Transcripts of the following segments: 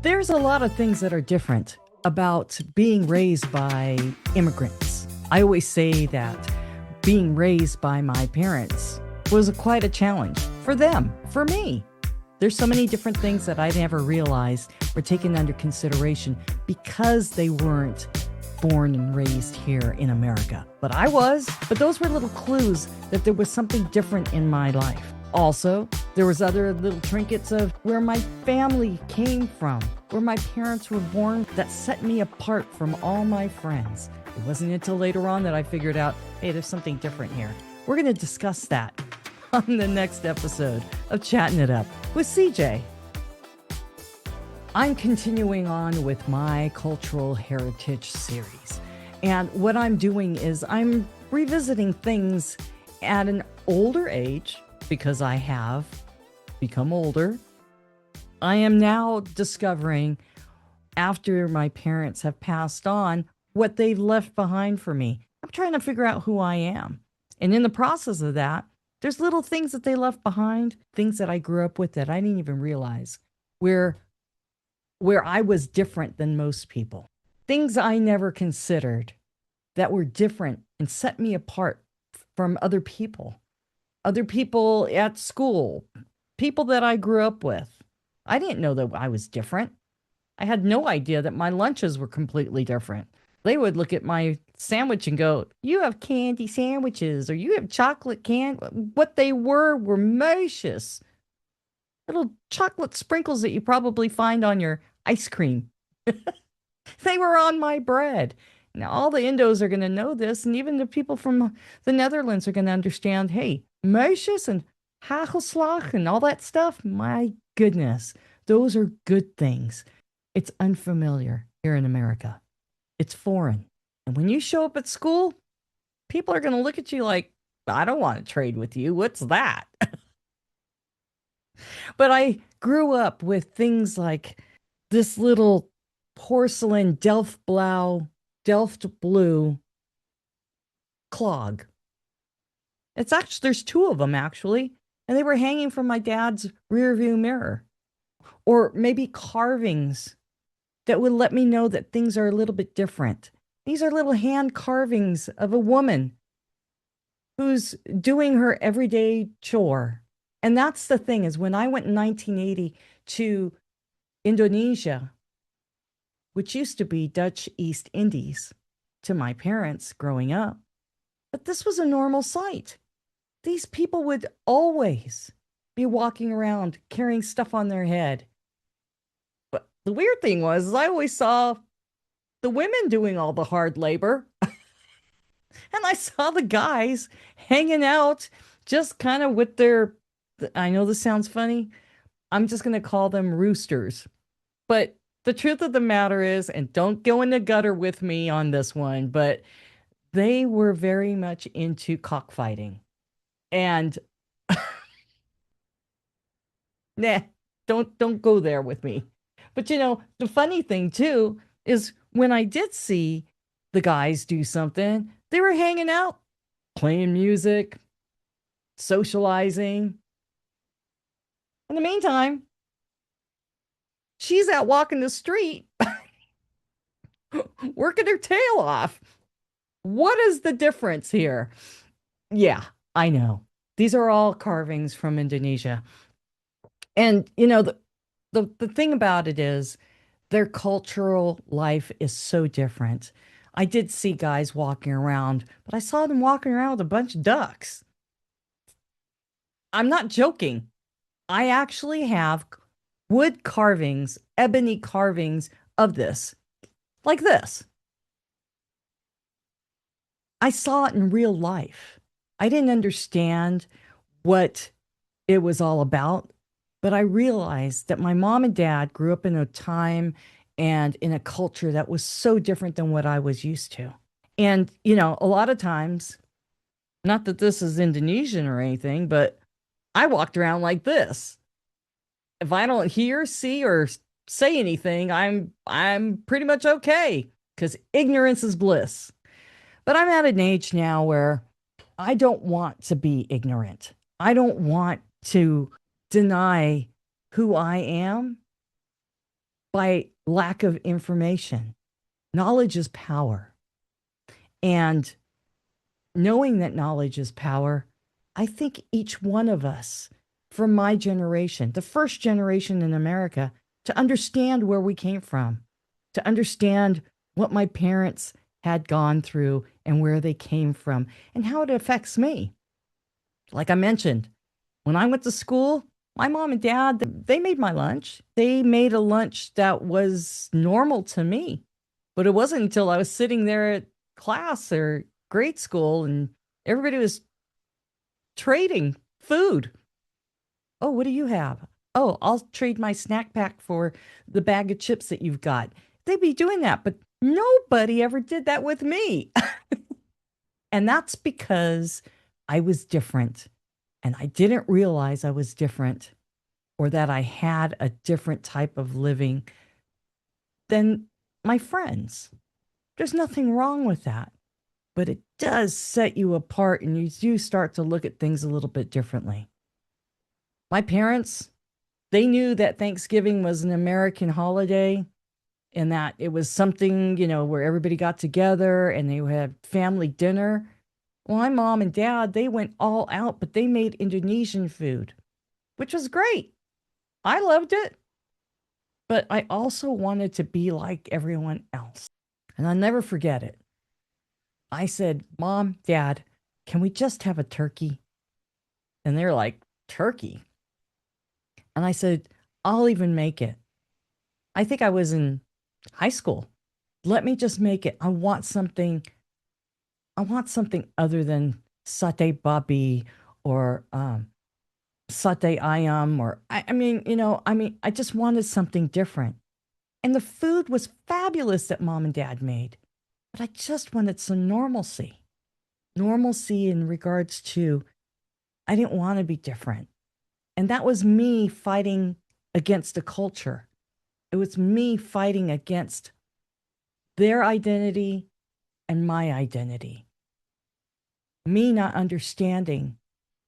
There's a lot of things that are different about being raised by immigrants. I always say that being raised by my parents was quite a challenge for them, for me. There's so many different things that I never realized were taken under consideration because they weren't born and raised here in America. But I was. But those were little clues that there was something different in my life. Also, there was other little trinkets of where my family came from, where my parents were born, that set me apart from all my friends. It wasn't until later on that I figured out, hey, there's something different here. We're going to discuss that on the next episode of Chattin' It Up with CJ. I'm continuing on with my cultural heritage series. And what I'm doing is I'm revisiting things at an older age because I have become older. I am now discovering, after my parents have passed on, what they've left behind for me. I'm trying to figure out who I am. And in the process of that, there's little things that they left behind, things that I grew up with that I didn't even realize, where I was different than most people. Things I never considered that were different and set me apart from other people at school, people that I grew up with. I didn't know that I was different. I had no idea that my lunches were completely different. They would look at my sandwich and go, "You have candy sandwiches," or "You have chocolate candy." What they were malicious. Little chocolate sprinkles that you probably find on your ice cream. They were on my bread. Now, all the Indos are going to know this, and even the people from the Netherlands are going to understand, hey, meisjes and hagelslag and all that stuff, my goodness, those are good things. It's unfamiliar here in America. It's foreign. And when you show up at school, people are going to look at you like, I don't want to trade with you. What's that? But I grew up with things like this little porcelain Delft blue clog. It's actually, there's two of them actually, and they were hanging from my dad's rear view mirror. Or maybe carvings that would let me know that things are a little bit different. These are little hand carvings of a woman who's doing her everyday chore. And that's the thing, is when I went in 1980 to Indonesia, which used to be Dutch East Indies to my parents growing up, but this was a normal sight. These people would always be walking around carrying stuff on their head. But the weird thing was, is I always saw the women doing all the hard labor. And I saw the guys hanging out just kind of with their, I know this sounds funny, I'm just going to call them roosters. But the truth of the matter is, and don't go in the gutter with me on this one, but they were very much into cockfighting. And nah, don't go there with me. But you know, the funny thing too is when I did see the guys do something, they were hanging out, playing music, socializing. In the meantime, she's out walking the street, working her tail off. What is the difference here? Yeah, I know. These are all carvings from Indonesia. And, you know, the thing about it is their cultural life is so different. I did see guys walking around, but I saw them walking around with a bunch of ducks. I'm not joking. I actually have wood carvings, ebony carvings of this, like this. I saw it in real life. I didn't understand what it was all about, but I realized that my mom and dad grew up in a time and in a culture that was so different than what I was used to. And, you know, a lot of times, not that this is Indonesian or anything, but I walked around like this. If I don't hear, see, or say anything, I'm pretty much okay because ignorance is bliss. But I'm at an age now where I don't want to be ignorant. I don't want to deny who I am by lack of information. Knowledge is power. And knowing that knowledge is power, I think each one of us from my generation, the first generation in America, to understand where we came from, to understand what my parents had gone through and where they came from and how it affects me. Like I mentioned, when I went to school, my mom and dad, they made my lunch. They made a lunch that was normal to me. But it wasn't until I was sitting there at class or grade school and everybody was trading food. Oh, what do you have? Oh, I'll trade my snack pack for the bag of chips that you've got. They'd be doing that, but nobody ever did that with me. And that's because I was different and I didn't realize I was different or that I had a different type of living than my friends. There's nothing wrong with that, but it does set you apart and you do start to look at things a little bit differently. My parents, they knew that Thanksgiving was an American holiday and that it was something, where everybody got together and they had family dinner. Well, my mom and dad, they went all out, but they made Indonesian food, which was great. I loved it, but I also wanted to be like everyone else. And I'll never forget it. I said, Mom, Dad, can we just have a turkey? And they're like, turkey? And I said, I'll even make it. I think I was in high school. Let me just make it. I want something other than satay babi or satay ayam or I just wanted something different. And the food was fabulous that mom and dad made. But I just wanted some normalcy. Normalcy in regards to I didn't want to be different. And that was me fighting against a culture. It was me fighting against their identity and my identity. Me not understanding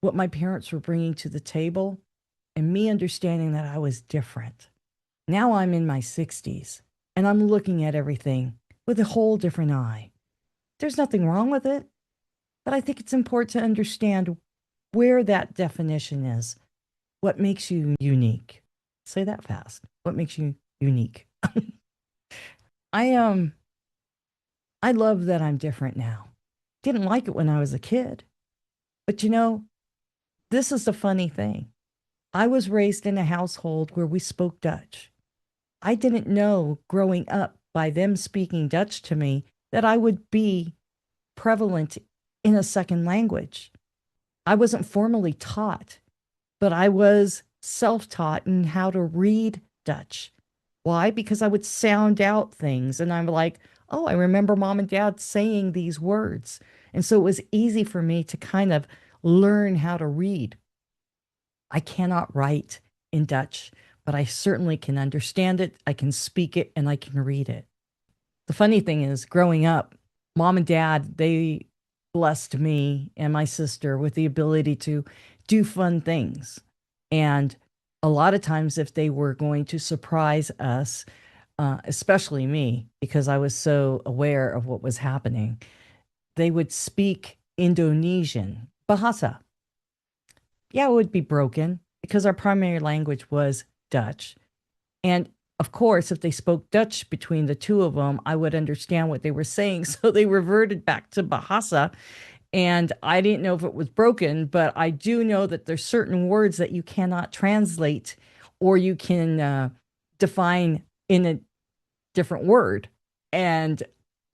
what my parents were bringing to the table and me understanding that I was different. Now I'm in my 60s and I'm looking at everything with a whole different eye. There's nothing wrong with it, but I think it's important to understand where that definition is. What makes you unique? Say that fast. What makes you unique? I I love that I'm different now. Didn't like it when I was a kid. But this is the funny thing. I was raised in a household where we spoke Dutch. I didn't know growing up by them speaking Dutch to me that I would be prevalent in a second language. I wasn't formally taught, but I was self-taught in how to read Dutch. Why? Because I would sound out things and I'm like, oh, I remember mom and dad saying these words. And so it was easy for me to kind of learn how to read. I cannot write in Dutch, but I certainly can understand it, I can speak it, and I can read it. The funny thing is, growing up, mom and dad, they blessed me and my sister with the ability to do fun things. And a lot of times, if they were going to surprise us, especially me, because I was so aware of what was happening, they would speak Indonesian, Bahasa. Yeah, it would be broken because our primary language was Dutch. And of course, if they spoke Dutch between the two of them, I would understand what they were saying. So they reverted back to Bahasa. And I didn't know if it was broken, but I do know that there's certain words that you cannot translate or you can define in a different word. And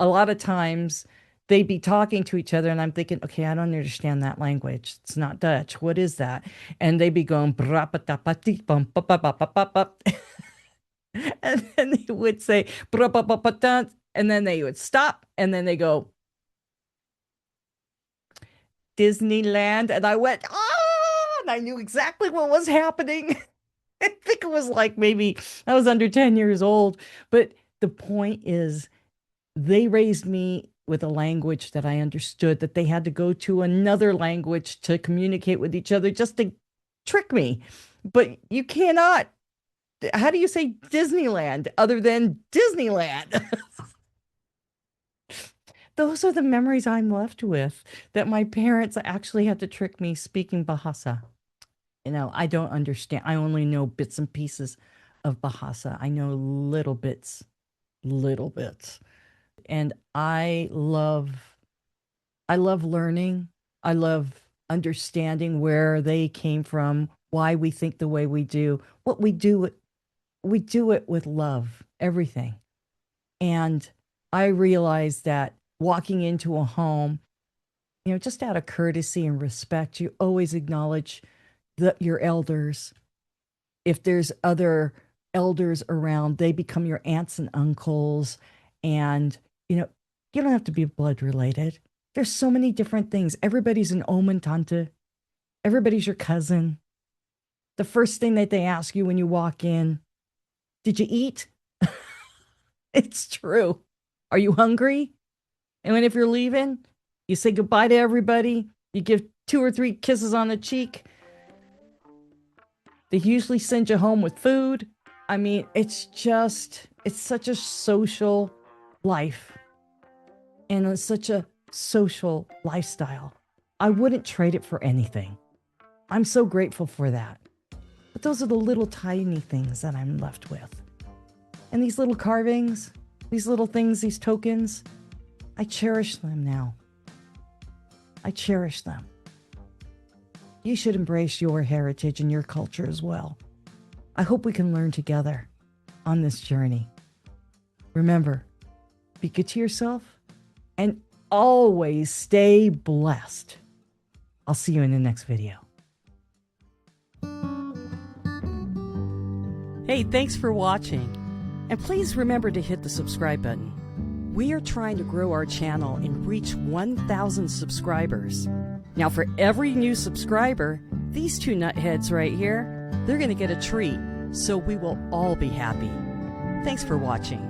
a lot of times they'd be talking to each other and I'm thinking, okay, I don't understand that language. It's not Dutch. What is that? And they'd be going, and then they would say, and then they would stop and then they go, Disneyland. And I went, and I knew exactly what was happening. I think it was like maybe I was under 10 years old. But the point is, they raised me with a language that I understood, that they had to go to another language to communicate with each other just to trick me. But you cannot How do you say Disneyland other than Disneyland? Those are the memories I'm left with, that my parents actually had to trick me speaking Bahasa. I don't understand. I only know bits and pieces of Bahasa. I know little bits, little bits. And I love learning. I love understanding where they came from, why we think the way we do. What we do it with love, everything. And I realized that walking into a home, just out of courtesy and respect, you always acknowledge your elders. If there's other elders around, they become your aunts and uncles. And, you don't have to be blood related. There's so many different things. Everybody's an Om and Tante. Everybody's your cousin. The first thing that they ask you when you walk in, did you eat? It's true. Are you hungry? And if you're leaving, you say goodbye to everybody. You give 2 or 3 kisses on the cheek. They usually send you home with food. I mean, it's such a social life. And it's such a social lifestyle. I wouldn't trade it for anything. I'm so grateful for that. But those are the little tiny things that I'm left with. And these little carvings, these little things, these tokens, I cherish them now. I cherish them. You should embrace your heritage and your culture as well. I hope we can learn together on this journey. Remember, be good to yourself and always stay blessed. I'll see you in the next video. Hey, thanks for watching. And please remember to hit the subscribe button. We are trying to grow our channel and reach 1,000 subscribers. Now, for every new subscriber, these 2 nutheads right here, they're going to get a treat, so we will all be happy. Thanks for watching.